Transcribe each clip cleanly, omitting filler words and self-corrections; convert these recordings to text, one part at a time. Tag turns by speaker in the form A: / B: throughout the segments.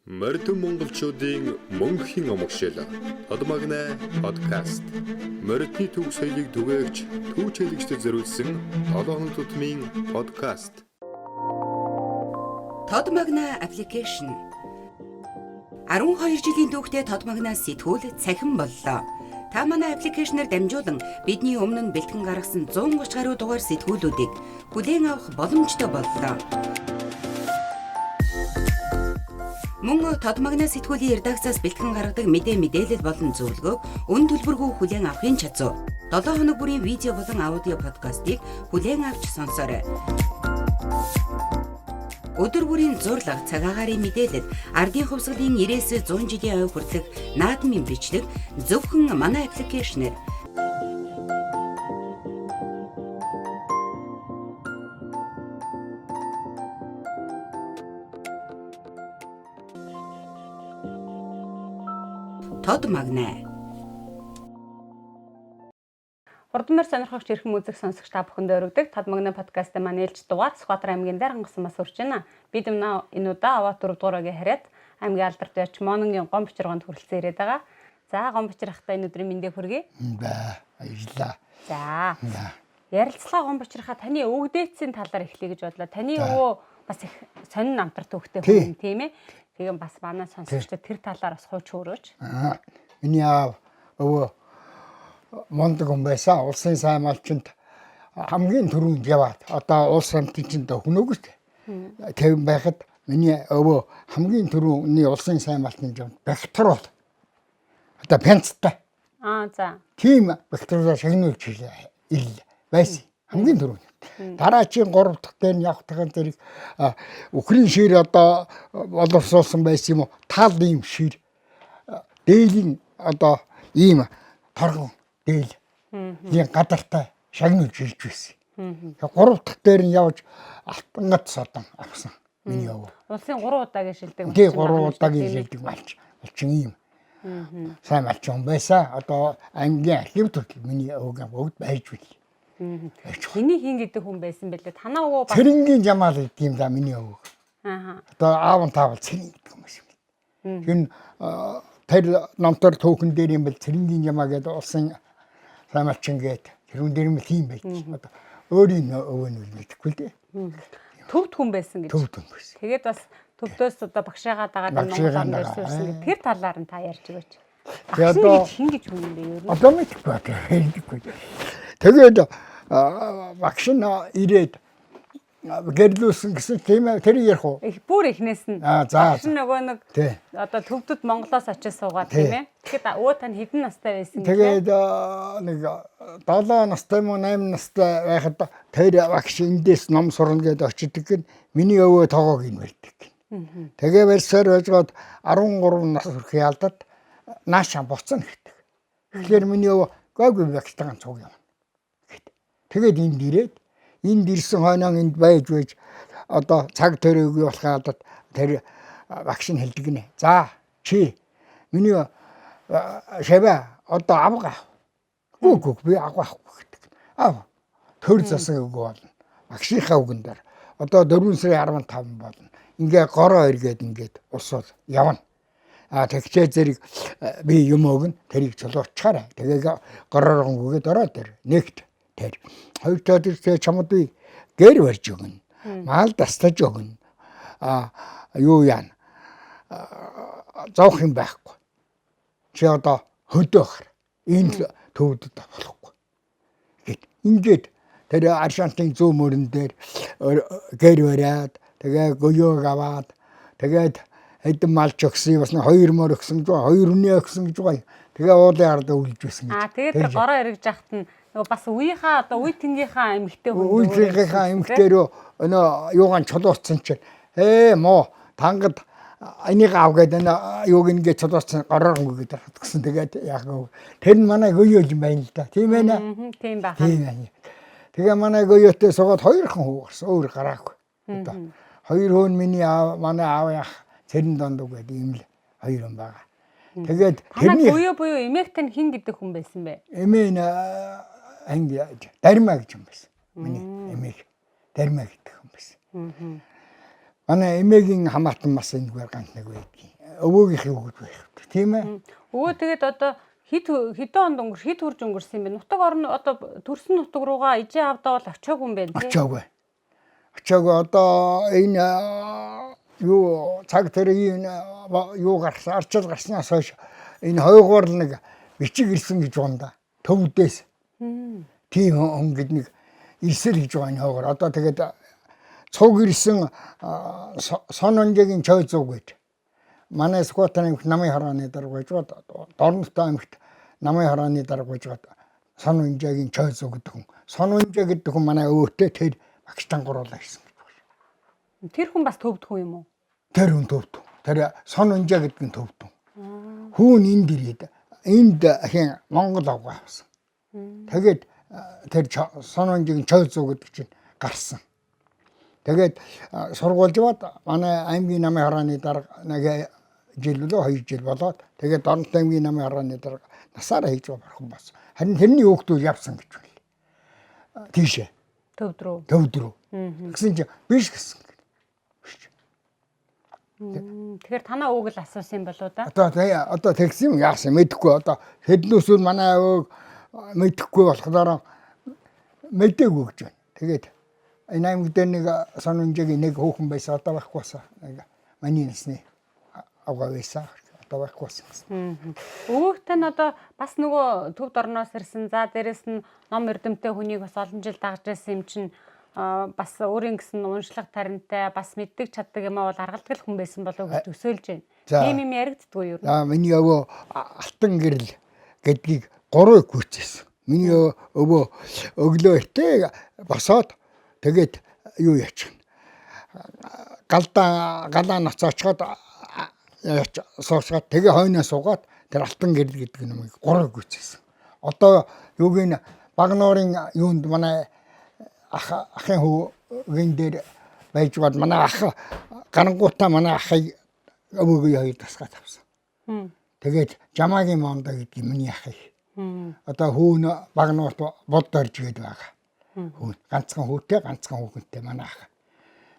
A: Морьтой монголчуудын мөнхийн омогшил Тодмагна подкаст. Морьтны төв соёлыг түгээгч түүч хэлэгчдэд зориулсан толгойн тутмын подкаст.
B: Тодмагна аппликейшн 12 жилийн түүхтэй Тодмагна сэтгүүл цахим боллоо. Та манай аппликейшнээр дамжуулан бидний өмнө нь бэлтгэн гаргасан 130 гаруй дугаар сэтгүүлүүдийг хүлээн авах боломжтой боллоо. Мөн Тодмагна сэтгүүлийн редакцаас бэлтгэн гаргадаг мэдээлэл болон зөвлөгөөг үн төлбөргүй хүлээн авахын чадвар. 7 хоног бүрийн видео болон аудио подкастыг хүлээн авч сонсоорой. Өдөр бүрийн зурлаг, цагаагаарын мэдээлэл, ардын хувьсгалын 90-100 жилийн ой хүртэлх наадмын бичлэг зөвхөн манай аппликейшнээр. Тодмагна.
C: Хурдмаар сонирхогч эрхэм үзэг сонсогч та бүхэнд өргөдөг Тодмагна подкастын маань ээлж дугаар Сүхбаатар аймгийн Дарангасан бас хүрч байна. Бид энэ удаа аваа 4 дугаарыг хараад аймгийн алдарт байч Мононгийн Гомбочрогонд хүрэлцэн ирээд байгаа. За Гомбочрохтой энэ өдрийн мэндийг хүргэе.
D: Баярлалаа.
C: За. Ярилцлага Гомбочрохоо таны өвгдээцийн талаар эхлэе гэж бодлоо. Таны өвөө бас их сонин намтар төвхтэй хүн тийм ээ. Тэгээ бас манай сонсогчдод тэр талаар бас хууч өөрөөч.
D: Миний аав өвөө мондөг хүн байсан. Улсын сайн малчинд хамгийн түрүүнд яваад одоо улс хамтын чинь хөнөөгч тэвэн байхад миний өвөө хамгийн түрүүний улсын сайн малчинд бактер бол одоо пянцтай.
C: За.
D: Тийм бактериа шагнуулж ил байсан. Хамгийн түрүүнд. Дараачийн 3 дахь дээр нь явахтайхан зэрэг Украин шир одоо боловсруулсан байсан юм уу? Тал ийм шир дээлийн одоо ийм торгон дээл ийм гадартай шагнуулж ирж байсан. 3 дахь дээр нь явж алтангад содон авсан. Миний өвөө.
C: Улсын 3 удаагийн шилдэг.
D: Тий 3 удаагийн шилдэг малчин ийм. Сайн малчин байсан. Одоо ангийн архив төрөл миний өвгөө бүгд байж байна.
C: Миний хин гэдэг хүн байсан бэлээ. Танаа өвөө бас
D: Цэрэнгийн Жамал гэдэг юм да миний өвөө. Одоо аав нь таавал Цэрэн гэдэг юм шиг. Гүн тэр номтор түүхэн дээр юм бэл Цэрэнгийн Жамаа гэдэг улсын самалчин гэдэг тэрүүн дээр юм тийм байж. Одоо өөрийн өвөө нь үлдэхгүй л дээ.
C: төвд хүн байсан гэж.
D: Төвд хүн байсан.
C: Тэгээд бас төвдөөс одоо багшаагаа дагаад Монголоор нэрсүүлсэн гэдэг тэр талаар нь та ярьж өгөөч.
D: Тэгээд одоо
C: хин гэж хүн юм бэ юу?
D: одоо мэдгүй. Тэгээд багш нь ирээд гэрлүүлсэн гэсэн тийм ээ тэр ярих уу?
C: Их бүр ихнээс нь.
D: За.
C: Багш нөгөө нэг одоо төвдөд Монголоос очиж суугаад тийм ээ. Тэгэхэд өө тань хэдэн настай байсан бэ?
D: Тэгээд нэг 7 настай мó 8 настай байхад тэр багш эндээс ном сурна гэдээ очидаг гин миний өвөө тоогоог ин барьдаг. Тэгээ барьсаар байжгаад 13 нас хүрэхээ алдаад наашаа буцсан гэдэг. Тэгэхээр миний өвөө гоогүй багштайгаа цуг юм. Тэгээд энд ирсэн хойноо энд байж одоо цаг төрөөгүй болоход тэр багш нь хэлдэг нэ. За чи миний шаваа одоо авгаа. Үгүй би авахгүй гэдэг. Төр засаг үг болно. Багшийнхаа үгэн дээр одоо 4 сарын 15 болно. Ингээ гороо эргээд ингээд усвал явна. Тэгчээ зэрэг би юм өгнө тэрийг чулуучаарай. Тэгээ горооron үгээд ороо тэр нэгт тэр хоёр талд чамд би гэр барьж өгнө. Маал дастаж өгнө. Юу яана. Зоох юм байхгүй. Чи одоо хөдөөхөр энэ төвдөд болохгүй. Ингээд тэр аршаантын зүүн мөрөн дээр гэр бариад тэгээ гоёог аваад тэгээд хэдэн малч өгсөн бас 2 мөр өгсөн 2 үнэ өгсөн гэж байгаа. Тэгээ уулын ард үлж байсан гэж.
C: Тэгээд тэр гороо эргэж яхад нь бас үеийнхаа одоо үе тэнгийнхаа эмэгтэй хүн
D: үеийнхаа эмэгтэйрөө өнөө юугаан чулуурсан чинь моо тангад энийг аав гэдэг юуг ингээд чулуурсан горооронгүй гэдэг гэсэн. Тэгээд яг тэр нь манай гоёж юм байна л да. Тийм ээ нэ.
C: Тийм байна.
D: Тийм байна. Тэгээ манай гоётой суугаад 2 хэн хүү гарсан өөр гараагүй. Одоо 2 хүн миний аав манай аав яах цэрэн дондог гэдэг юм л 2 хүн байгаа. Тэгээд
C: тэрний буюу эмээгтэй нь хин гэдэг хүн байсан бэ?
D: Эмээ нь анги Дармаа гэж юм байсан. Миний эмээг Дармаа гэдэг хүн байсан. Манай эмээгийн хамаатан бас энэгээр ганц нэг байдгийг. Өвөөгийнх юу гэж байх вэ? Тийм ээ.
C: Өвөө тэгээд одоо хэдэн онд хит хурж өнгөрсөн юм бэ? Нутаг орн одоо төрсөн нутаг руугаа ижээ авдаа бол очиагүй юм байна тий.
D: Очоогүй одоо энэ юу цаг тэрийн юу гарсан арчил гарснаас хойш энэ хойгоор нэг бичиг ирсэн гэж байна да. Төвдөөс. Тийм өнгөд нэг ирсэл гэж байна хойгоор. Одоо тэгээд цуг ирсэн сононжгийн чой зүг гэж. Манай Скватын намын харааны дарга гэж бод Дорнтой аймагт намын харааны дарга гэж бод сононжгийн чой зүг гэдэг хүн. Сононж гэдэг хүн манай өвөтэй тэр багш тангууруулаа ирсэн гэж байна.
C: Тэр хүн бас төвд хүн юм уу?
D: Тэр хүн төвд. Тэр сононж гэдэг нь төвд. Хүн энд ирээд энд хин Монгол авгаа авсан. Тэгээд тэр сононжгийн чой зүг гэдэг чинь гарсан. Тэгээд сургуульд бод манай аймгийн намын харааны дарга нэг жил лөө 2 жил болоод тэгээд Дорнтой аймгийн намын харааны дарга насаараа хийж барах бас. Харин тэрний хүүхдүүд явсан гэж байна. Тийшээ.
C: Төвд рүү.
D: Гэсэн чинь биш гэсэн.
C: Тэгэхээр танаа өвөг л асуусан юм болоо да.
D: Одоо тэгсэн юм яасан мэдэхгүй. Одоо хэднүүсүүд манай өвөг мэдэхгүй болохоор мэдээгүй гэж байна. Тэгээд энэ аймаг дээр нэг сононжгийн нэг хүүхэн байсан одоо байхгүй байсан. Миний насны авгаа байсан. Одоо байхгүй байсан.
C: Өвөгтэй нь одоо бас нөгөө төвд орноос ирсэн. За дээрэс нь ном эрдэмтэй хүнийг бас олон жил дагж байсан юм чинь бас өөрийн гэсэн уншлах тарантай бас мэддэг чаддаг юм аа бол аргалдаг хүн байсан болов гэж төсөөлж байна. Тийм юм яригддгүй юу?
D: Миний өвөө алтан гэрэл гэдгийг 3 гүйцээсэн. Миний өвөө өглөө ихтэй босоод тэгээд юу яачих. Галаа нацаачгаад суучгаад тэгээ хойноо суугаад тэр алтан гэрэл гэдэг нэмийг 3 гүйцээсэн. Одоо юугийн Багнуурын юунд манай ахын хөвгөн дээр байж бод манай ах гарангуутаа манай ахыг өвөөгөө хоёр тасгаад авсан. Тэгээд Жамаагийн мондо гэдэг миний ахыг. Одоо хүүн Багнуурт бод дорж гээд байгаа. Хүүн ганцхан хүүтэй ганцхан хүүхэнтэй манай ах.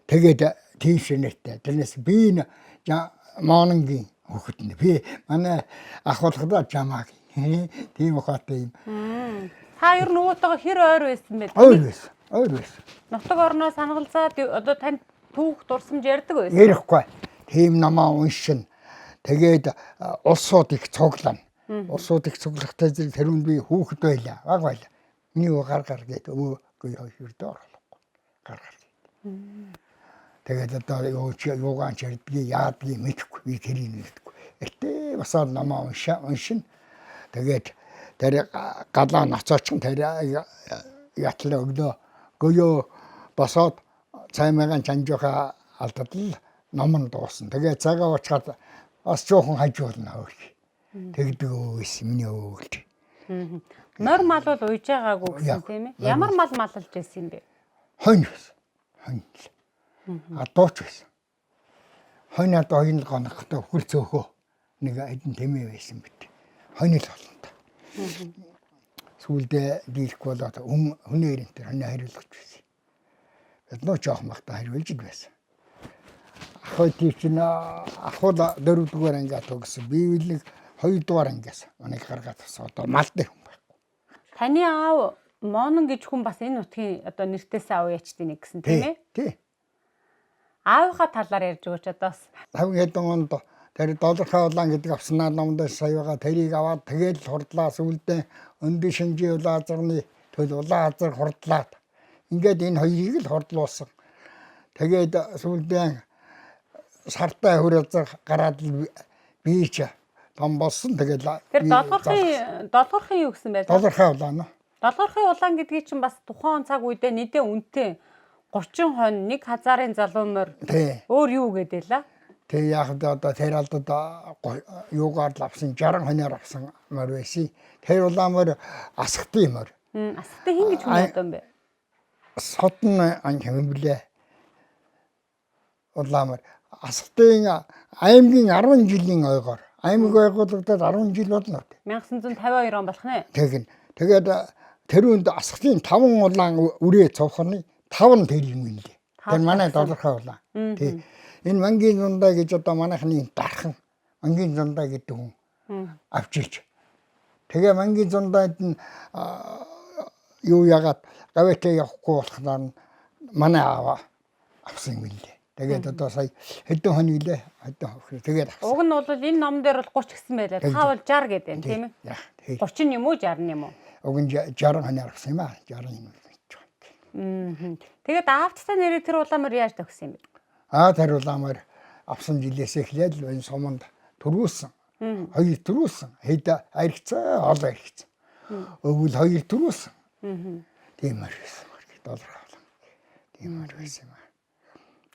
D: Тэгээд тийш нэртэй. Тэрнээс би Мононгийн хүүхэд нэ. Би манай ах болохдоо Жамаагийн. Тийм ухаатай юм.
C: Та ер нь өвөтэйгээ хэр ойр байсан бэ?
D: Ойр байсан.
C: Нутаг орноо санагалзаад одоо танд түүх дурсамж ярьдаг байсан.
D: Ярихгүй. Тийм намаа уншин. Тэгээд улсууд их цуглана. Улсууд их цуглахтай зэрэг тэрүүнд би хүүхэд байлаа. Баг байлаа. Миний гар гээд өвөөгүй хоёрдоо орлохгүй. Гар. Тэгээд одоо юугаан чирдгийг яадгийг мэдэхгүй. Би тэрийг мэдхгүй. Эртээ басаад намаа уншин. Тэгээд тэр галаа нацаачин тэр ятлаа өглөө гойо босоод цаймагаан чанжууха алдтал номон дуусан. Тэгээд цагаа уучгаад бас жоохон хажуулна хөөж. Тэгдэг өөс миний өвөлж.
C: Мор мал бол уйж байгаагүй гэсэн тийм ээ. Ямар мал маллж байсан юм бэ?
D: Хонь. Адууч байсан. Хонь одоо хонь гонхтой хөл цөөхөө нэг эдэн тэмээ байсан бит. Хонь л болонтой. Сүүлдээ дийлэхгүй болоод хүний ирэн тэр хонь хариулж байсан. Нөө жоох махта хариулж байсан. Ахой тийчнэ ахул 4 дугаар ангиа төгсөн. Би нэг 2 дугаар ангиас манайг гаргаад авсан. Одоо малтай хүн байхгүй.
C: Таны аав Монон гэж хүн бас энэ нутгийн одоо нэртээс аав ячдын нэг гэсэн тийм ээ?
D: Тий.
C: Аавынхаа талаар ярьж өгөөч одоо бас.
D: 50 хэдэн онд тэр доллархаа улаан гэдэг авснаа номдоо саяга тэрийг аваад тэгээд хурдлаа сүлдээ өндөй шинжийн улаан азарны төл улаан азар хурдлаад ингээд энэ хоёрыг л хурдлуулсан. Тэгээд сүлдээ сартай хөрөөр гараад бийч том болсон. Тэгээд
C: тэр доллархын юу гэсэн бэ?
D: Доллархаа улаан.
C: Доллархын улаан гэдгийг чинь бас тухайн цаг үедээ нийтээ үнэтэй 30 хонь 1000-ын залуу морь. Өөр юу гэдэлээ?
D: Тэг яг одоо тэр алдад юугаар л авсан 60 хоноор авсан морь байсан. Тэр улаан морь асхтын морь.
C: Асхтын хин гэж хүн одоо юм бэ?
D: Содн ан хэмблээ. Улаан морь асхтын аймгийн 10 жилийн ойгоор. Аймаг байгуулагдаад 10 жил болно.
C: 1952 он болох нэ.
D: Тэгээд тэр үнд асхтын 5 улаан үрээ цовхны 5 нь тэр юм лээ. Тэр манай тодорхой улаан. Тий. Энэ мангийн зундаа гэж одоо манайхны дархан мангийн зундаа гэдэг хүн авчиж. Тэгээ мангийн зундаад нь юу ягаад гавьяатаа явахгүй болохоор манай аава авсан юм лээ. Тэгээд одоо сая хэдэн хоног лээ. Хэдэн хоног. Тэгээд авсан.
C: Уг нь бол энэ ном дээр бол 30 гэсэн байлаа. Та бол 60 гэдэг юм тийм ээ. 30 юм уу 60 юм уу?
D: Уг нь 60 хоног авсан юм аа. 60 юм гэж.
C: Тэгээд аавчтай нэрээ тэр уламар яаж төгсөн юм бэ?
D: Тэр уламар авсан жилээс эхлээд л энэ суманд төрүүлсэн. Хоёр төрүүлсэн. Хэд аригцаа ол аригцсан. Өвөл хоёр төрүүлсэн. Тиймэр байсан. Доллар. Тиймэр байсан юм аа.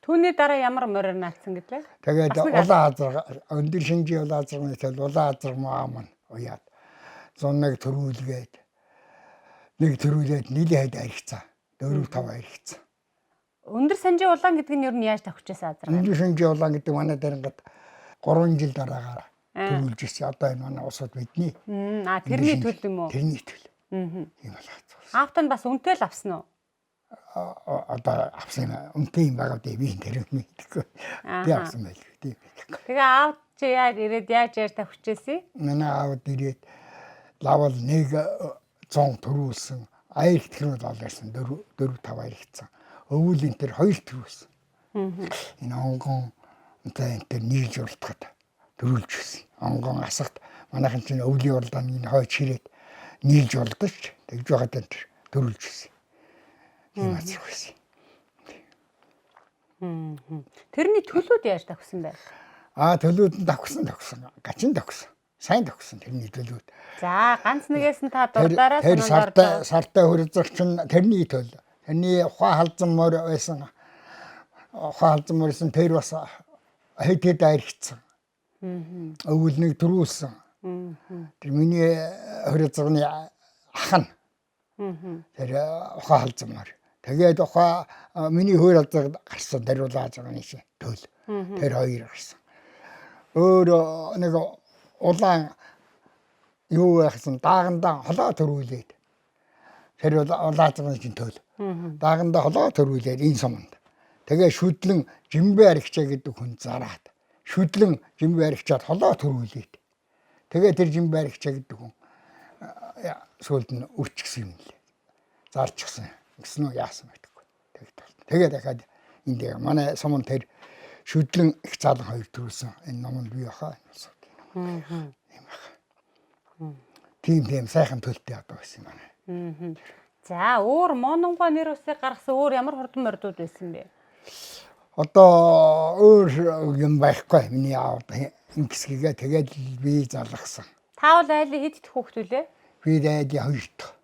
C: Түүний дараа ямар морир наацсан гэдлээ?
D: Тэгээд улаан азар өндөр шинжийн улаан азарны тэл улаан азар маам уяад 101 төрүүлгээд нийлээд аригцсан. 4-5 аригцсан.
C: Өндөр санжийн улаан гэдэг нь ер нь яаж тавьчихсан азар?
D: Өндөр шинжийн улаан гэдэг манай дарангад 3 жил дараагаар төрүүлж ирсэн. Одоо энэ манай усууд бидний.
C: Тэрний төл юм уу?
D: Тэрний төл. Тийм болоо.
C: Аавтан бас үнэтэй л авсан уу?
D: Одоо авсан үнэтэй юм байгаа дээ би тэр юм мэдэхгүй. Би авсан байл. Тийм.
C: Тэгээ аав чи яаж тавьчихсан?
D: Манай аав ирээд лавал 100 төрүүлсэн. Аяр ихтгэрүүд олсон 4-5 аяр ихсэн. Өвөл энэ тэр 2 төрүүлсэн. Энэ онгон энэ тэр нийлж уралдахад төрүүлж ирсэн. Онгон асагт манайхан чинь өвлийн уралдааны хойч ирээд нийлж уралдаж тэгж байгаад энэ төрүүлж ирсэн. Тийм азар байсан.
C: Тэрний төлөөд яаж тавьсан бэ?
D: Төлөөд нь тавьсан. Гачин тавьсан. Сайн тавьсан тэрний төлөөд.
C: За ганц нэгээс нь та дурдаараа
D: санаандаа сартай хөрөлцөгч нь тэрний төл. Тэрний ухаан халзан мөр байсан. Ухаан халзан мөрсөн тэр бас хэд аригцсан. Өвөл нэг төрүүлсэн. Тэр миний хөрөлцөгний ах нь. Тэр ухаан халзан мөр. Тэгээд ухаан миний хөрөлцөг гарсан тэр улаан азарны төл. Тэр хоёр гарсан. Өөр нэг улаан юу яхсан даагандаа холоо төрүүлээд тэр улаан азарны төл. Даагандаа холоо төрүүлээд энэ суманд. Тэгээ шүдлэн жимбэ аригчаа гэдэг хүн зараад шүдлэн жимбэ аригчаад холоо төрүүлээд. Тэгээ тэр жимбэ аригчаа гэдэг хүн сүүлд нь өвчгсөн юм лээ. Зарчихсан. Гэсэн үү яасан гэдэггүй. Тэгээд дахиад энд манай суманд тэр шүдлэн их заалан хоёр төрүүлсэн. Энэ номонд бий баха. Тийм сайхан төлтэй одоо байсан юм байна.
C: За өөр мононгоо нэр усыг гаргасан өөр ямар хурдан мордууд байсан бэ?
D: Одоо өөр юм байхгүй. Миний аав ингэсгээ тэгээд би залгасан.
C: Та бол айлын хэд дэх хүүхэд үлээ?
D: Би айлын хоёр дахь.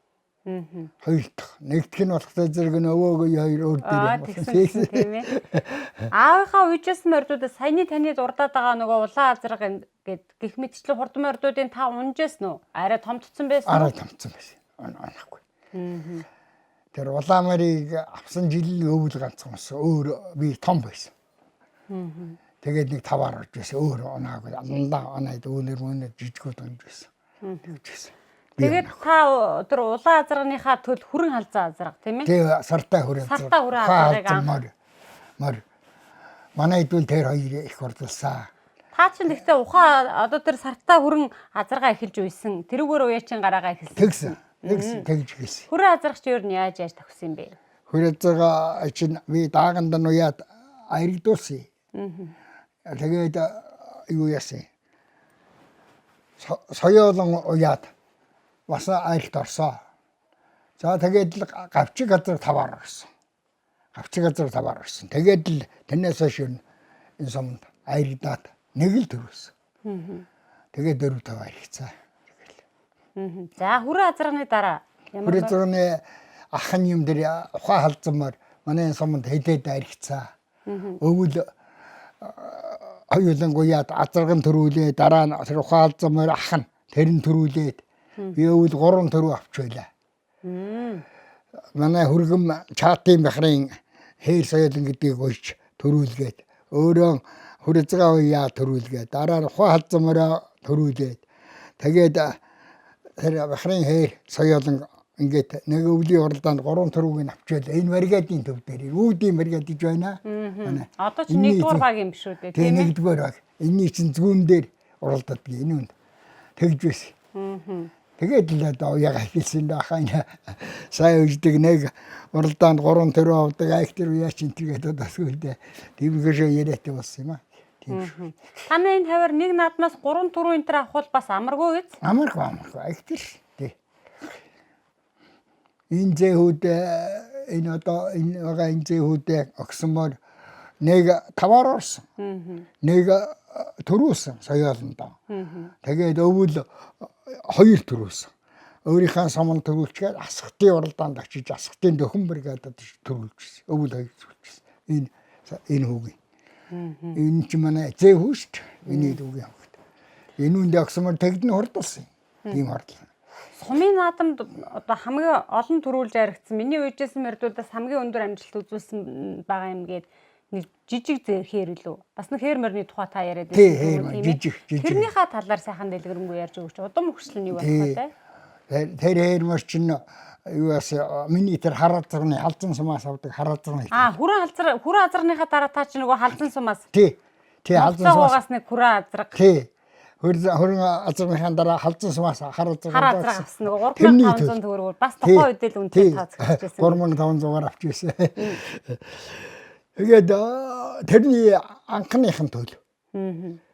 D: Хоёр дахь. Нэгдэх нь болохтой зэрэг өвөөгөө хоёр өөр дээр
C: тийм ээ. Аавынхаа үжээс мордуудаа саяны таны дурдаад байгаа нөгөө улаан азраг гэд гих мэтчлэн хурдан мордуудын та унжээс нүү? Арай томцсон байсан уу?
D: Арай томцсон байсан. Оноохгүй. Тэр улаан марыг авсан жил өвөл ганцхан болсон. Өөр би том байсан. Тэгээд нэг таваар орж байсан. Өөр оноогүй. Андаа оноод өнөр жижигүүд онж байсан. Тэгжсэн.
C: Тэгээд та тэр улаан азрагныхаа төл хүрэн халзан азраг тийм ээ?
D: Тэг сартай хүрэн.
C: Сартай хүрэн азрагыг
D: мар. Манай хэдүүл тэр хоёр их урдалсан.
C: Та чинь гэхдээ ухаан одоо тэр сартай хүрэн азрагаа эхэлж үйсэн. Тэрүүгээр уяачин гараагаа эхэлсэн.
D: Тэгж хийсэн.
C: Хүрэн азрагч юу яаж тавьсан юм бэ?
D: Хүрэн азрага чинь би дааганд нь уяад аярдуулсан. Тэгээд юу яасан? Соёолон уяад бас аялт орсон. За тэгээд л гавчиг газар таваар орсон. Тэгээд л тэрнээс хойш энэ суманд аялдаад нэг л төрөөсөн. Тэгээд 4-5 аялцсан.
C: За хүрэн азрагны дараа
D: Хүрэн азрагны ахын юм дээр ухаан халзанмаар манай суманд хэдээд аялцсан. Өвөл хоёуланг уяад азрагын төрүүлээ дараа нь ухаан халзанмаар ах нь тэр нь төрүүлээд би өвөл 3 төрөө авч байлаа. Манай хөргөм чаатын бахрын хээр соёлон гэдгийг уйж төрүүлгээд өөрөө хүрээцгээ уяа төрүүлгээд дараа нь ухаан халзанмаараа төрүүлээд тэгээд тэр бахрын хээр соёлон ингээд нэг өвлийн уралдаанд 3 төрөгийг авчвал энэ бригадын төв дээр үүдийн бригад гэж байна.
C: Одоо чи 1-р баг юм биш үү дээ
D: тийм ээ. 1-р баг. Энийн чинь зүүн дээр уралдаад би энэ үнд тэгж байсан. Тэгээд л одоо яг хэлсэн байхаа энэ сайн үждэг нэг уралдаанд 3 төрөө авдаг актер яач энэ тэгээд одоо сүлдээ тиймэрхүү яриатай болсон юм аа.
C: Та энэ хавар нэг наадмаас 3 4 энэ төр авах бол бас амаргүй биз?
D: Амаргүй актер тий. Энэ зэхүүд энэ одоо энэ байгаа энэ зэхүүд огсомор нэг 5-аар орсон. Нэг төрүүлсэн соёолондоо. Тэгээд өвөл 2 төрүүлсэн. Өөрийнхөө сомон төрүүлчихээр асхтын уралдаанд очиж асхтын дөхөн бригадад төрүүлчихсэн. Өвөл 2 төрүүлчихсэн. Энэ хүүгийн. Энэ ч манай зэхүү шүү дээ. Миний дүүгийн хүүхд. Энэ үндэ огсомор тэгдэн хурдулсан. Тийм хурдл.
C: Сумын наадамд одоо хамгийн олон төрүүлж яригдсан. Миний үеижсэн мэрдүүдээс хамгийн өндөр амжилт үзүүлсэн байгаа юм гээд нэг жижиг зэхээр илүү. Бас нэг хэр мөрний тухай та яриад
D: байсан тийм ээ. Жижиг.
C: Тэрнийхээ талаар сайхан дэлгэрэнгүй ярьж өгч. Удам хөгжил нь юу болох вэ?
D: Тэр хэр чинь юуас миний тэр хараазрны халзан сумаас авдаг хараазрны.
C: Хүрэн азарныхаа дараа та чи нөгөө халзан сумаас.
D: Тий халзан сумаас
C: нэг хүрэн азраг.
D: Тий. Хүрэн азарныхаа дараа халзан сумаас хараазраг
C: авсан. Нөгөө 3500 төгрөгөөр бас тухайн үед л үнэтэй тооцогдчихсэн.
D: 3500-аар авч ирсэн. Тэгээд тэрний анхныхын төл.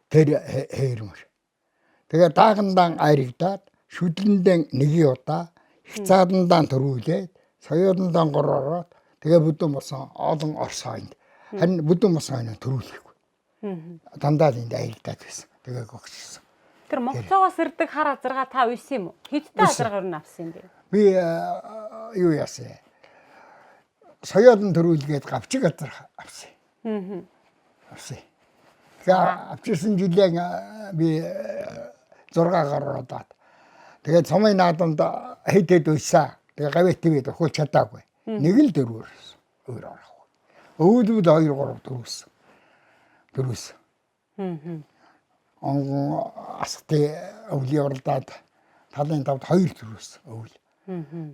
D: Тэр хээрмөр. Тэгээд даагандаа айрагдаад шүдлэндээ нэг удаа хцаадандаа төрүүлээд соёолондоо 3 ороод тэгээд бүдүүн болсон олон Орос хойнд. Харин бүдүүн болсон хойноо төрүүлэхгүй. Дандаа л энд айрагдаад байсан. Тэгээд гогссон.
C: Тэр Монголоос ирдэг хар азарга та үйсэн юм уу? Хэдтэй азаргаар нь авсан юм бэ?
D: Би юу яасан? Соёолын төрүүлгээд гавчиг азар авсан. Авсан. Тэгээд авчихсан жилийн би 6 гаруудаад. Тэгээд сумын наадамд хэдэд үйсэн. Тэгээд гавьт TV дөхөж чадаагүй. Нэг л дөрвөөс өөр орох. Өвлүүд 2 3 дөрвөөс. Асхтын өвлийн уралдаанд талын тавд 2 төрөөс өвл.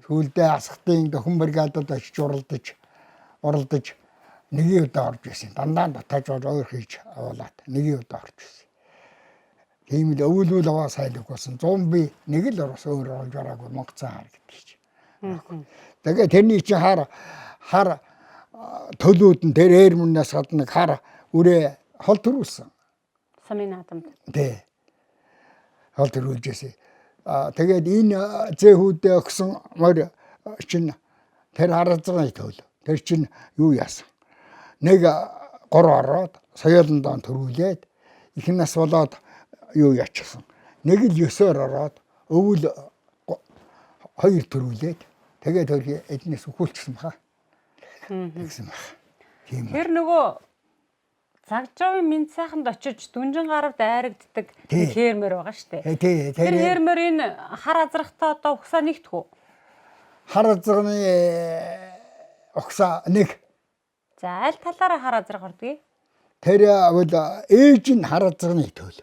D: Сүүлдээ асхтын дөхөн бригадад очиж уралдаж нэг удаа орж ирсэн. Дандаа дотоож өөр хийж аваад нэг удаа орж ирсэн. Тийм л өвлүүл аваа сайлг болсон. 100 би нэг л орос өөр орж ороогүй Монголцоо хар гэдэг чи. Тэгээд тэрний чинь хар төлүүд нь тэр хээрмүнээс гадна хар үрээ хол төрүүлсэн.
C: Сумын наадамд.
D: Тий. Хол төрүүлжсэн. Тэгээд энэ зэхүүдээ өгсөн мөр чинь тэр хараазгын төөл. Тэр чинь юу яасан? Нэг 3 ороод соёолондоо төрүүлээд ихнээс болоод юу ячихсан. Нэг л 9-оор ороод өвөл 2 төрүүлээд тэгээд тэр эднээс өхүүлчихсэн баха. Тэгсэн баха. Тийм.
C: Тэр нөгөө Цагжавын минь сайханд очиж дүнжин гаравд айрагддаг хээрмөр байгаа штэ.
D: Тий.
C: Тэр хээрмөрийн хар азрахтаа одоо угсаа нэгтэх үү?
D: Хар азрахны угсаа нэг.
C: За аль талаараа хар азрах ордгийг?
D: Тэр бол ээж нь хар азрахны төөл.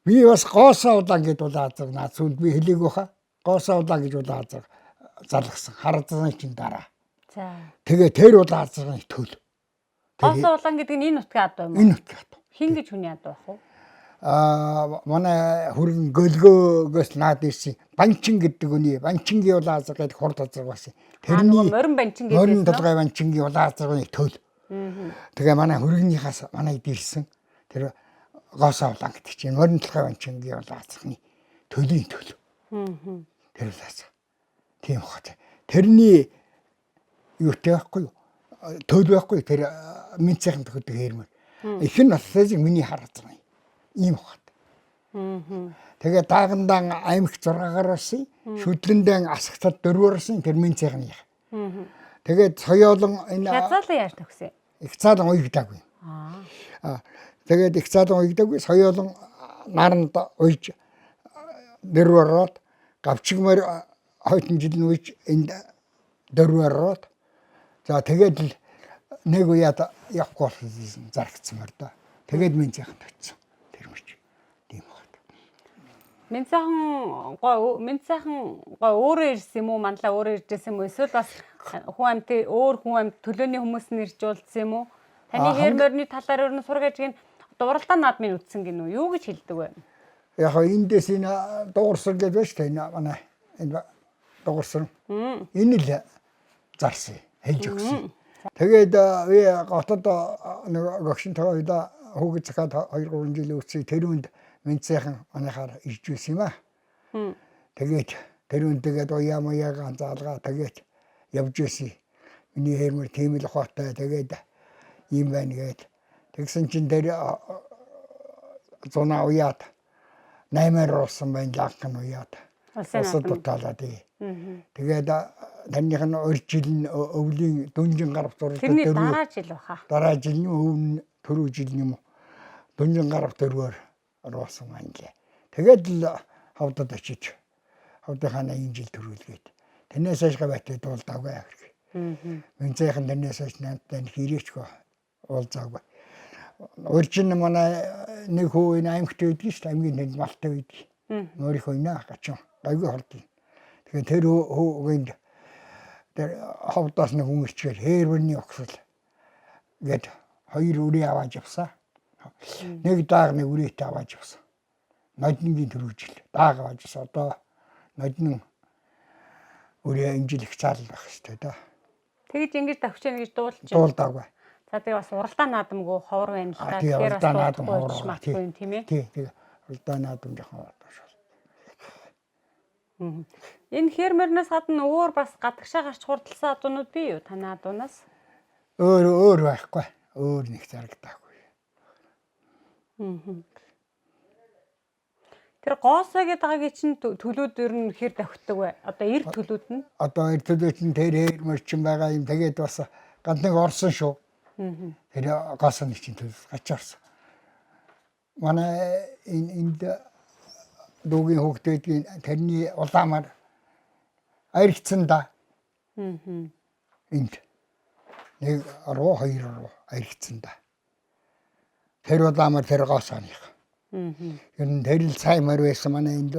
D: Би бас гоосоо удаан гэдээ бол азрах наад сүлд би хэлээгүй хаа. Гоосоо удаан гэж бол азрах залгсан хар азрахны чинь дараа.
C: За.
D: Тэгээ тэр бол азрахны төөл.
C: Гоосоо улаан гэдэг нь энэ нутгийн адуу юм уу?
D: Энэ нутгийн адуу.
C: Хин гэж хүний адуу бах уу?
D: Манай хүргэн гөлгөөгөөс наад ирсэн банчин гэдэг үний банчингийн улаазар гэдэг хурд азар байсан.
C: Тэрний морин банчин гэдэг.
D: Морин толгой банчингийн улаазарны төл. Тэгээ манай хүргэнийхээс манайд ирсэн тэр гоосоо улаан гэдэг чинь морин толгой банчингийн улаазарны төлийн төл. Тэр улаазар. Тийм хот. Тэрний юутай байхгүй юу? Төл байхгүй тэр минцэхэн төгөдөг хэрмэр. Их нь насаас миний харацсан. Ийм хот. Тэгээ даагандаа аймаг 6-аар орсон. Шүдлэндээ асгатад 4-оор орсон тэр минцэхний. Тэгээд соёолон энэ
C: хязгаалan яаж төгсөн?
D: Их цаалан уйгдаагүй. Тэгээд их цаалан уйгдаагүй соёолон наранд уйж 4-оор ороод гавчигмаар хойтон жил нь уйж энд 4-оор ороод за тэгээд л нэг уяад явахгүй зарагдсан мөр да. Тэгээд минь зяхад очсон. Тэр мөч. Тийм хот.
C: Минцаахан гой өөрөө ирсэн юм уу? Манлаа өөрөө иржсэн юм уу? Эсвэл бас хүн амьд өөр хүн амьд төлөөний хүмүүс нь ирж уулзсан юм уу? Таны хэр морины талаар ер нь сургаж гин дууралтаа наадмын үтсэн гин үү? Юу гэж хэлдэг вэ?
D: Яг эндээс энэ дуурсан гэж байна шүү дээ. Энэ манай энэ дуурсан. Энэ л зарсан хэлж өгсөн. Тэгээд би готод нэг гогшинтойгоо хүүхэд захаад 2-3 жил үсээ тэр үнд Минцээхэн манайхаар ирж байсан юм аа. Тэгээд тэр үнд тэгээд уяа ганцаалгаа тэгээд явж байсан. Миний хэмээр тийм л ухаатай тэгээд юм байна гээд тэгсэн чинь тэр зуна уяад 8-аар орсон байна ланхан уяад. Улсын тутаалаа тий. Тэгээд таньных нь урьжил нь өвлийн дүнжин гарав зурлаа.
C: Тэрний дараа жил баха.
D: Дараа жил нь өвн түрүү жил юм уу. Дүнжин гарав дөрвөр орсон байна лээ. Тэгээд л хавдад очиж хавдынхаа 80 жил төрүүлгээд тэрнээс хойш гавьтай дуулдаагүй хэрэг. Минцээхэн тэрнээс хойш намтан хэрэгчгүй уулзаагүй. Урьжин манай нэг хүү энэ аймагт үйдэг шүү дээ. Аймгийн тэнд малтай үйдэг. Өөрийнхөө инаа гачаа гайгүй хордсон. Тэгэхээр тэр хөөнд тэр хавдаас нэг хүн ичгээр хээрвэрний огсол гээд 2 үрээ аваад явсан. Нэг дааг нэг үрээтэй аваад явсан. Ноднгийн төрүүжил дааг аваад явсан. Одоо нодн үрээ инжилх цаал байх хэрэгтэй да.
C: Тэгэж ингэж давчаа гэж дуулчих.
D: Дуулдаагүй.
C: За тэгээ бас уралдаа наадамгүй ховор байна л та.
D: Тэгэхээр бас дуулахгүй
C: магадгүй юм тийм ээ.
D: Тий. Уралдаа наадам жоохон байна шүү.
C: Энэ хермернээс гадна өөр бас гадагшаа гарч хурдалсан адуунууд бий юу танай адуунаас?
D: Өөр байхгүй. Өөр нэг зарагдаагүй.
C: Тэр гоосоо гэдэг агагийн чинь төлөөд ер нь хэр давхдаг вэ? Одоо эр төлөөд нь?
D: Одоо эр төлөөд нь тэр хермерчин байгаа юм. Тэгээд бас гад нэг орсон шүү. Тэр гоосны чинь төлөв гачаарсан. Манай энд дүүгийн хүүхдүүдийн тэрний улаамаар аяргцсан да. Энд нэг руу 2 руу аяргцсан да. Тэр улаамаар тэр гоосооных. Ер нь тэр л цаймаар байсан манай энд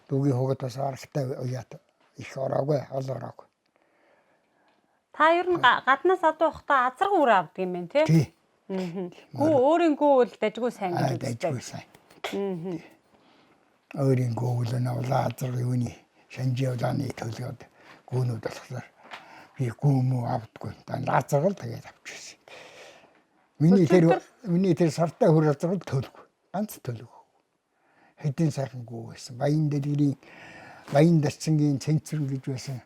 D: дүүгийн хүүхэд бас аргатай уяат их ороогүй, ол ороогүй.
C: Та ер нь гаднаас адуу хахта азар үр авдаг юм байна тий? Гүү өөрийнхөө үл дажгүй сайн гэж үздэг.
D: Дажгүй сайн. Өөрийнхөө үл нь улаан азар юуны шанжи улааны төлөөд гүүнүүд болохоор би гүүмүү авдаггүй. Азар л тэгээд авчихсан. Миний тэр сартаа хөр азар л төлөв. Ганц төлөв. Хэдийн сайхан гүү байсан. Баян дэлгэрийн баян дарцангийн цэнцэрэн гэж байсан.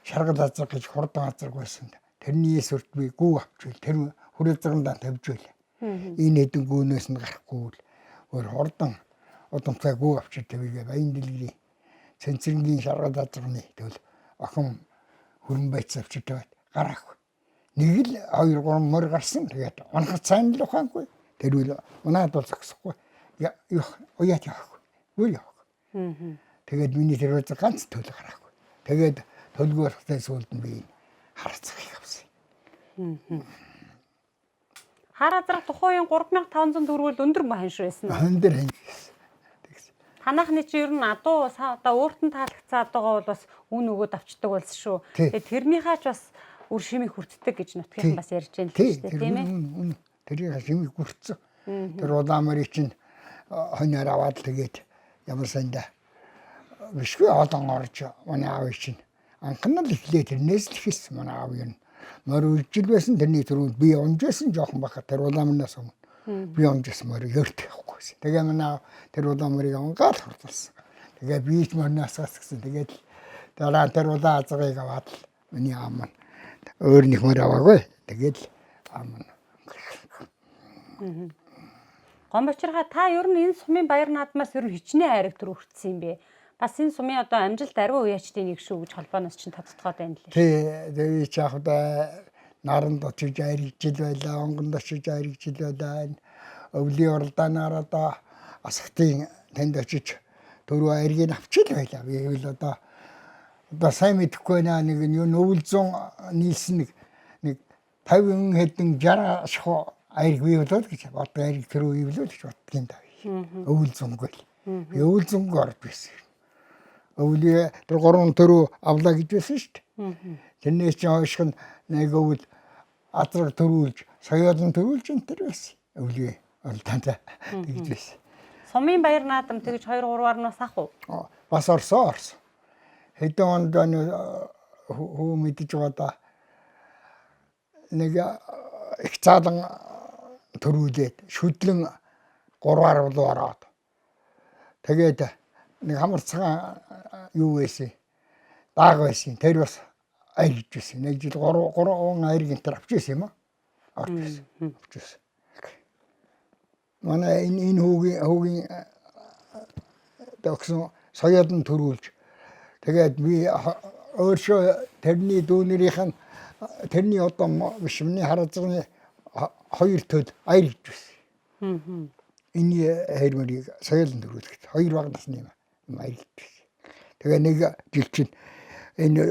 D: Шаргал азар гэж хурдан азар байсан. Тэрний сүрт би гүү авчихвал тэр хүрээлзгандаа тавьжвал. Энэ хэдэн гүүнээс нь гарахгүй л өөр хурдан удамцаа гүү авчиж тавигээ баян дэлгэрийн цэнцэрэнгийн шаргал азарны тэгвэл охин хөрөн байц авчиж тавиад гараахгүй. Нэг л 2-3 мөр гарсан. Тэгээд унахад сайн л ухаангүй. Тэрүүл унаад бол зогсохгүй. Уяат явахгүй. Үгүй явахгүй. Тэгээд миний тэр ганц төлөв гарахгүй. Тэгээд төлгөөр хтай сүүлд нь би харцах их авсан.
C: Хар азрах тухайн 3500 төгрөгөөр өндөр мөн шүү байсан.
D: Өндөр хань.
C: Танахны чи ер нь адуу одоо өөртөө таалагдсан адуугаа бол бас үн өгөөд авчдаг болсон шүү. Тэгээд тэрнийхээ ч бас үр шимийг хүртдэг гэж нутгийн бас ярьж байна л шүү дээ тийм ээ.
D: Тэрийг шимийг хүртсэн. Тэр улаамаар чинь хоноор аваад тэгээд ямар сандаа бишгүй олон орж манай аав чинь анхан л ихлээ тэрнээс л ихсэн манай аав юм. Мөр үржил байсан тэрний түрүүнд би унжсэн жоохон баха тэр улаамнаас өмнө би унжсэн мөр ерт явахгүйсэн. Тэгээ манай тэр улаамрыг унгаал хурдалсан. Тэгээ би ч мөрнөөс гасгсан. Тэгээд дараа тэр улаан азрыг аваад миний аав маань өөр нэг мөр аваагүй. Тэгээд аав маань
C: Гомбочирха та ер нь энэ сумын баяр наадмаас ер нь хичнээн хайраг төрөвчсөн юм бэ? Бас энэ сумын одоо амжилт ариун уяачдын нэг шүү гэж холбооноос чинь тодтогоод байна лээ.
D: Тий, тэгээд ч яг одоо наранд очиж айргжил байлаа, онгонд очиж айргжил байлаа. Өвлийн уралдаанаар одоо асхтын тэнд очиж дөрөв айргийг авчил байлаа. Би бол одоо сайн мэдэхгүй наа нэг өвөл зүүн нийлсэн нэг 50 хэдэн 60 шхуу айрг бий болоод гэж боддог айрг тэр үе билүү гэж боддгийн даа. Өвөл зөнгөл. Би өвөлзөнгөө орж байсан. Өвлөө тэр 3 төрөө авлаа гэж байсан шүү дээ. Тэрнээс чинь хойших нь нэг өвөл азраг төрүүлж, соёолон төрүүлж энэ төр байсан. Өвлөө оролтонд тэгж байсан.
C: Сумын баяр наадам тэгж 2-3-аар нас ах уу?
D: Бас орсон. Хэдэн онд хөө мэдэж байгаа да. Нэг их цаалан төрүүлээд шүдлэн 3-аар болоо ороод. Тэгээд нэг хамар цагаан юу байсан. Дааг байсан. Тэр бас аялж байсан. Нэг жил 3 аялг энэ төр авчихсан юм аа. Орчихсон. Авчихсан. Манай энэ хүүгийн доксон соёолн төрүүлж тэгээд би өөршөө тэрний дүүнэрийнх нь тэрний одоо биш миний хараацганы 2 төд аялж байсан. Энэ хэрмэрийг соёолн төрүүлэхэд 2 баг насны юм аялж байсан. Тэгээ нэг жил чинь энэ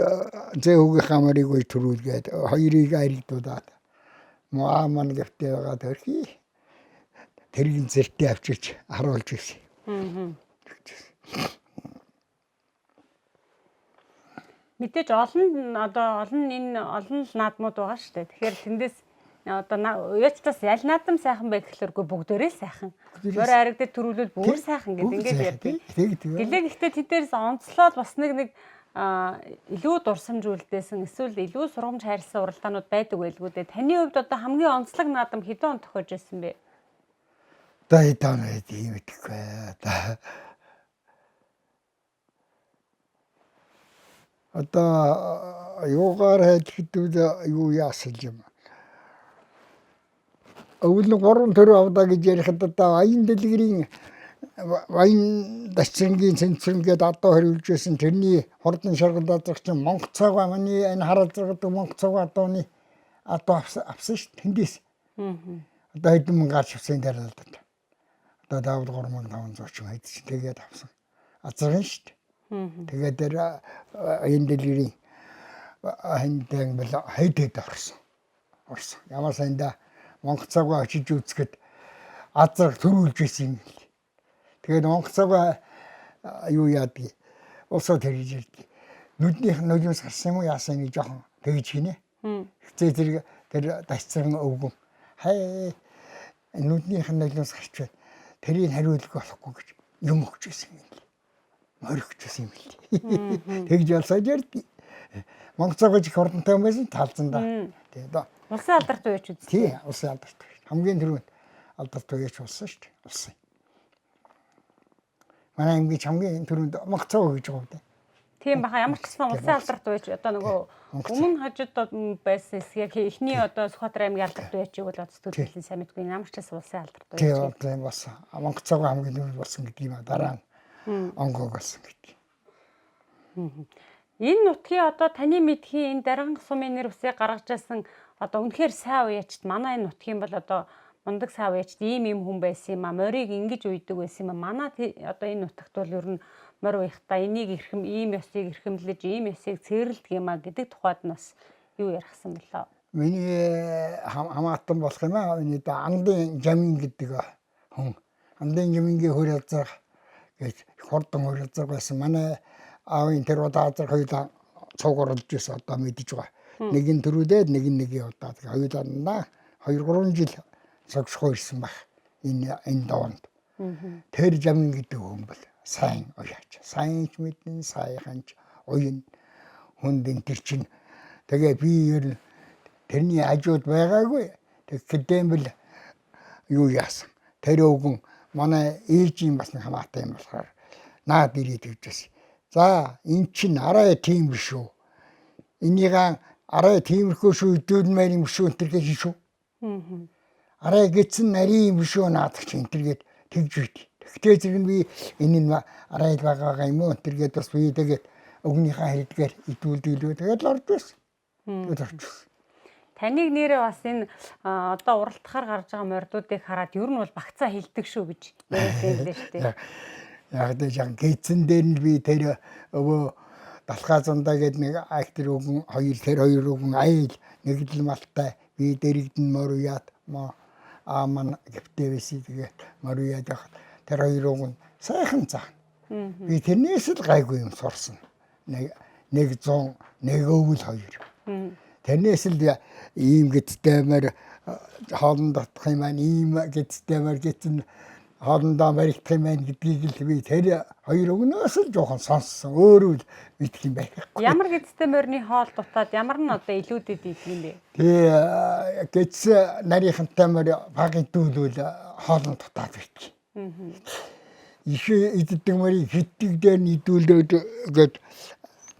D: зэвгийн хамарыг үе төрүүлгээд 2-ыг аялдуулаад маа ман гэвтэй байгаа төрхий тэргийн зэртээ авчиж харуулж ирсэн.
C: Мэдээж олон наадмууд байгаа шүү дээ. Тэгэхээр тэндээс одоо уяачтаас яль наадам сайхан байх гэхлээргүй бүгдээрээ сайхан. Морь аригдад төрүүлвэл бүр сайхан гэдэг ингээд ярьдаг. Гэлээ гэхдээ тэдээрс онцлоод бас нэг илүү дурсамжуулдээсэн эсвэл илүү сургамж хайрласан уралдаанууд байдаг байлгүй дээ. Таны хувьд одоо хамгийн онцлог наадам хэдэн он тохиож байсан бэ?
D: Дайдан ийм итгэхгүй. Одоо юугаар хэлэхдээ юу яасан юм. Өвөл 3 төрөө авдаа гэж ярихад одоо аян дэлгэрийн аян дасцэнгийн цэнцэрнгээд одоо хөрвүүлж байсан тэрний хурдан шаргалдаа зогч Монгол цагаа миний энэ хараалцдаг Монгол цагаа одооны одоо авсан шүү тэндээс. Одоо хэдэн мянга гарч авсан дээр л одоо. Одоо 3500 ч хайд чинь тэгээд авсан. Азрын шүү дээ. Тэгээд тэр аян дэлгэрийн хэнтэн бэл хайдэд орсон. Ямар сайндаа Монгол цагаа очиж үзэхэд азраг төрүүлж байсан юм. Тэгээд Монгол цагаа юу яадгийг усаа тэрж ирдэг. Нүднийх нь нулимс гарсан юм уу яасан гэж жоохон тэгж хийнэ. Хэцээ тэр дасцсан өвгөн. Хай нүднийх нь нулимс гарч байна. Тэрийг хариулах болохгүй гэж юм өгч байсан юм л. Моригч байсан юм л. Тэгж ялсаж ярьдаг. Монгол цагаа их хурдантай юм байсан талзандаа. Тэгээд
C: улсын алдарт үеч үз.
D: Тий, улсын алдарт. Хамгийн түрүүнд алдарт үеч болсон шүү дээ. Улсын. Манай аймгийн хамгийн түрүүнд Монгол цагаа гэж байгаа юм.
C: Тийм баха ямар ч гэсэн улсын алдарт үеч одоо нөгөө өмнө хажууд байсан яг эхний одоо Сүхбаатар аймгийн алдарт үеч бол төлөвлөлийн сайн мэдгүй ямар ч гэсэн улсын алдарт үеч.
D: Тийм болсон. Монгол цагаа хамгийн түрүүнд болсон гэдэг юм а дараа нь онгог болсон гэдэг.
C: Энэ нутгийн одоо таны мэдхийн энэ Дарган сумын нэр усыг гаргаж ирсэн одоо үнэхээр сайн уяачт манай энэ нутгийн бол одоо мундаг сайн уяачт ийм хүн байсан юм а морийг ингэж уйдаг байсан юм а манай одоо энэ нутагт бол ер нь морь уяхдаа энийг ийм ёсыг эрхэмлэж ийм ёсыг цэвэрлдэг юм а гэдэг тухайд нь бас юу ярихсан бэлээ.
D: Миний хамаатан болох юм а миний андын жамин гэдэг хүн андын жамингийн хөрөлцөг гэж хурдан хөрөлцөг байсан манай аавын тэр удаа хоёулаа цуг оруулж ирсэн одоо мэдэж байгаа. Нэг нь төрүүлээд нэг нь удаа хоёулаа 2-3 жил цогшхоо ирсэн баг. Энэ даванд. Тэр жамин гэдэг хүн бол сайн уяач. Сайн ч мэдэн сайханч уян хүндэн тэр чин. Тэгээ би ер нь тэрний хажууд байгаагүй. Тэгэхдээ бэл юу яасан. Тэр өвгөн манай ээжийн бас хамаатай юм болохоор наад ирээд өгчээс. За эн чин арай тийм биш үү. Энийг арай тиймэрхүү шүү идүүлмээр юм шүү энтергээ шүү. Арай гэсэн нарийн юм шүү наадах чинь энтергээд тэгж үйд. Тэгтээ зэрэг би энэ нь арай л байгаа юм уу энтергээд бас би тэгээд өгнийхээ хэлдгээр идүүлдэг тэгээд л орж байсан. Тэгээд орчихсон.
C: Таныг нэрээ бас энэ одоо уралтахаар гарч байгаа мордуудыг хараад ер нь бол багцаа хилдэг шүү гэж яриад байлээ шүү дээ.
D: Яг тийм гидсэн дээр нь би тэр өвөө далхаа зундаа гээд нэг актер өгөн хоёр өгөн аял нэг л малтай би дэрэгдэн моруяад ааман гэвтэй байсан тэгээд моруяад явах тэр хоёр өгөн сайхан заана. Би тэрнээс л гайгүй юм сурсан. 100, 1 өвөл 2. Тэрнээс л ийм гэдтэймэр хоолн дотох юм аа, ийм гэдтэймэр гэтэн хоолндоо баригдах юм байна гэдгийг л би тэр хоёр өгнөөс л жоохон сонссон. Өөрөө л мэдх юм байхгүй.
C: Ямар гэдтэй морины хоол дутаад ямар нь одоо илүүдэд идэх юм бэ?
D: Тэгээ гэц нарийнхантай мөр багын дүүлвэл хоолн дутаад байдаг. Их иддэг мөрийг хитдэг дээр нийдүүлээд гээд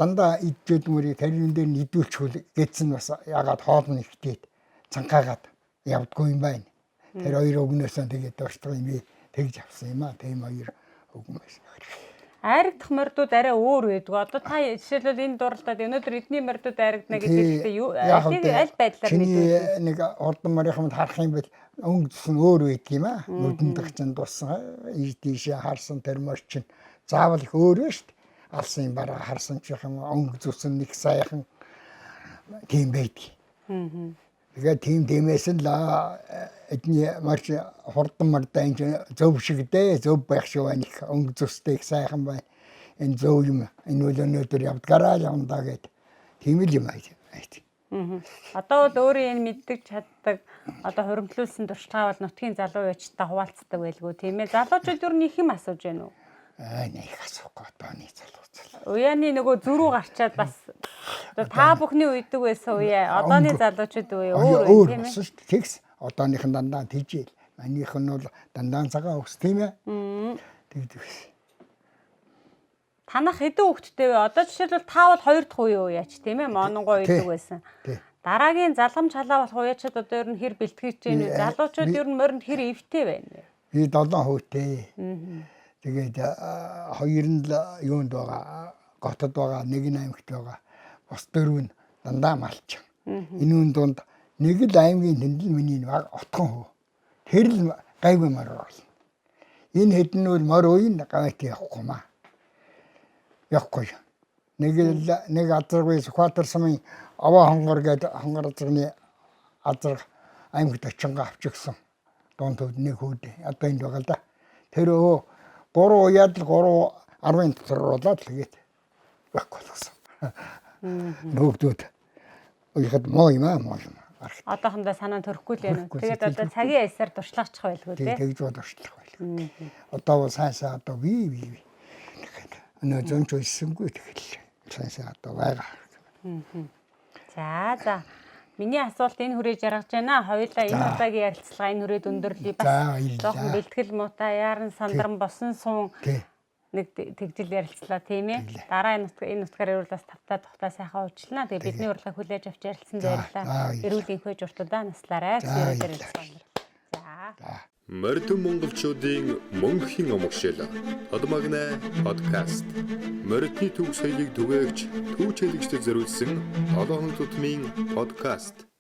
D: дандаа идчихэд мөрийг тарин дээр нийдүүлчихвэл гэц нь бас ягаад хоолн ихтэй цангаагаад явдгүй юм байна. Тэр хоёр өгнөөсөө тэгээд дуртай юм би тэгж авсан юм аа. Тийм хоёр өгнөөс.
C: Айрагдах мордууд арай өөр байдаг. Одоо та жишээлбэл энэ дурлалд өнөөдөр эдний мордууд айрагдана гэдэг юу аль байдлаар
D: мэдээ? Нэг ордон морийнханд харах юм бол өнгөс нь өөр байдаг юм аа. Нүдэнд чинь дуссан ийшээ харсан тэр мор чинь заавал их өөр шүү дээ. Алсан юм бараа харсан ч юм өнгө зүсэн нэг сайхан тийм байдаг. Тэгээд тийм дэмээс л эдний марч хурдан мардаа энэ зөв шиг дээ, зөв байх шиг байна. Өнгө зүстэй их сайхан байна. Энэ зөв юм. Энэ үл өнөөдөр явдгараа явандаа гэд. Тийм л юм аа.
C: Одоо бол өөрөө энэ мэддэг чаддаг одоо хуримтлуулсан туршлагаа бол нутгийн залуу яачтай хуваалцдаг байлгүй тийм ээ. Залуучууд юу нэг юм асууж байна уу?
D: Нэг асуухгүй одооний залуу.
C: Уяаны нөгөө зүрүү гарчаад бас та бүхний үйдэг байсан үе одооний залуучууд үе өөр тийм ээ.
D: Тэгс одооныхан дандаа тийжээл. Манийх нь бол дандаа цагаан ус тийм ээ. Тэгдэг.
C: Танах хэдэн хүүхэдтэй вэ? Одоо жишээлбэл та бол 2 дахь үе яач тийм ээ. Мононгоо үйдэг байсан. Дараагийн залгамж халаа болох уяачаад одоо ер нь хэр бэлтгэж чинь залуучууд ер нь моринд хэр эвтэй байна вэ?
D: Би 7 хүүтэй. Тэгээд хоёр нь л юунд байгаа готод байгаа, нэг нь аймагт байгаа. Бос дөрөв нь дандаа малч. Энэ дунд нэг л аймгийн тэндэл миний баг отхон хөө. Тэр л гайгүй мар бол. Энэ хэдэн нь мор уйн гавьт явахгүй маа. Явахгүй. Нэг азаргүй Сүхбаатар сумын аваа хонгор гэдэг хонгор азарны азар аймагт очингаа авчихсан. Дунд төвд нэг хүүд одоо энд байгаа л да. Тэр 3 уяад л 10-ын доторуулаад тэгээд байхгүй болсон. Нөгөөд уяхад моо юм аа.
C: Одоохондоо санаа төрөхгүй л байна. Тэгээд одоо цагийн ясаар туршлагачих байлгүй тий.
D: Тэгж туршлах байлгүй. Одоо сайн одоо би. Өнөө зөнч өссөнгүй тэгэл сайн одоо байгаа.
C: За. Миний асуулт энэ хүрээ жаргаж байна. Хоёулаа энэ удаагийн ярилцлага энэ хүрээд өндөрлөе. Бас жоохон бэлтгэл муутай яаран сандран босон сун нэг тэгжил ярилцлаа тийм ээ. Дараа энэ нутгаар ирвэл бас тавтаа тухтаа сайхан уучлаа. Тэгээ бидний урилгыг хүлээж авч ярилцсан баярлалаа. Эрүүл энхөө журтуудаа наслаарай гэсэн ярилцлага. За.
A: Морьтун монголчуудын мөнхийн амгшил Тодмагна подкаст. Морьтны төв соёлыг түгээгч түүч хэлэгчдэд зориулсан 7 тутмын подкаст.